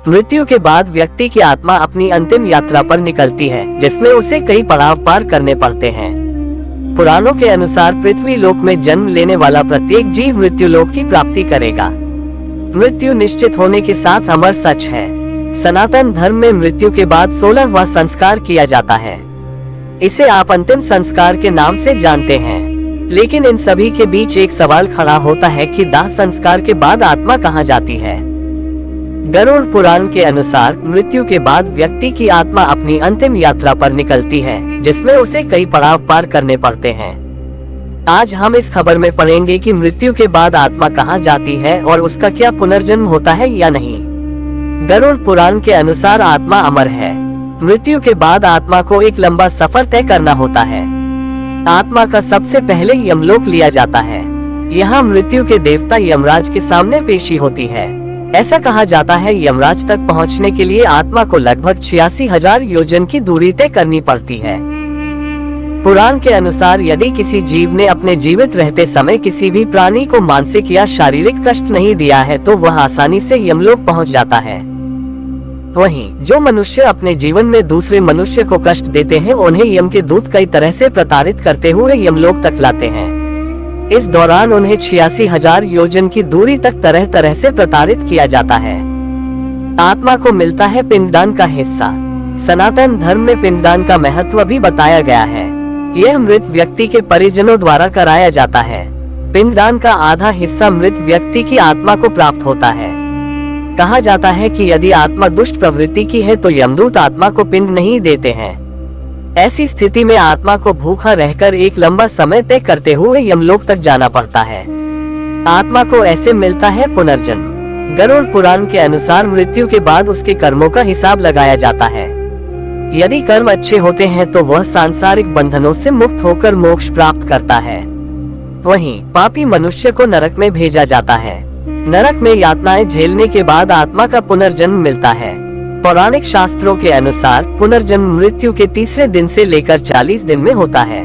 मृत्यु के बाद व्यक्ति की आत्मा अपनी अंतिम यात्रा पर निकलती है, जिसमें उसे कई पड़ाव पार करने पड़ते हैं। पुराणों के अनुसार पृथ्वी लोक में जन्म लेने वाला प्रत्येक जीव मृत्यु लोक की प्राप्ति करेगा। मृत्यु निश्चित होने के साथ अमर सच है। सनातन धर्म में मृत्यु के बाद 16वां संस्कार किया जाता है। इसे आप अंतिम संस्कार के नाम से जानते हैं। लेकिन इन सभी के बीच एक सवाल खड़ा होता है कि दाह संस्कार के बाद आत्मा कहाँ जाती है। गरुड़ पुराण के अनुसार मृत्यु के बाद व्यक्ति की आत्मा अपनी अंतिम यात्रा पर निकलती है, जिसमें उसे कई पड़ाव पार करने पड़ते हैं। आज हम इस खबर में पढ़ेंगे कि मृत्यु के बाद आत्मा कहाँ जाती है और उसका क्या पुनर्जन्म होता है या नहीं। गरुड़ पुराण के अनुसार आत्मा अमर है। मृत्यु के बाद आत्मा को एक लंबा सफर तय करना होता है। आत्मा का सबसे पहले यमलोक लिया जाता है। यहाँ मृत्यु के देवता यमराज के सामने पेशी होती है। ऐसा कहा जाता है यमराज तक पहुँचने के लिए आत्मा को लगभग 86,000 योजन की दूरी तय करनी पड़ती है। पुराण के अनुसार यदि किसी जीव ने अपने जीवित रहते समय किसी भी प्राणी को मानसिक या शारीरिक कष्ट नहीं दिया है तो वह आसानी से यमलोक पहुँच जाता है। वहीं जो मनुष्य अपने जीवन में दूसरे मनुष्य को कष्ट देते हैं उन्हें यम के दूत कई तरह से प्रताड़ित करते हुए यमलोक तक लाते हैं। इस दौरान उन्हें 86,000 योजन की दूरी तक तरह तरह से प्रताड़ित किया जाता है। आत्मा को मिलता है पिंडदान का हिस्सा। सनातन धर्म में पिंडदान का महत्व भी बताया गया है। यह मृत व्यक्ति के परिजनों द्वारा कराया जाता है। पिंडदान का आधा हिस्सा मृत व्यक्ति की आत्मा को प्राप्त होता है। कहा जाता है कि यदि आत्मा दुष्ट प्रवृत्ति की है तो यमदूत आत्मा को पिंड नहीं देते हैं। ऐसी स्थिति में आत्मा को भूखा रहकर एक लंबा समय तय करते हुए यमलोक तक जाना पड़ता है। आत्मा को ऐसे मिलता है पुनर्जन्म। गरुड़ पुराण के अनुसार मृत्यु के बाद उसके कर्मों का हिसाब लगाया जाता है। यदि कर्म अच्छे होते हैं तो वह सांसारिक बंधनों से मुक्त होकर मोक्ष प्राप्त करता है। वहीं पापी मनुष्य को नरक में भेजा जाता है। नरक में यातनाएं झेलने के बाद आत्मा का पुनर्जन्म मिलता है। पौराणिक शास्त्रों के अनुसार पुनर्जन्म मृत्यु के तीसरे दिन से लेकर 40 दिन में होता है।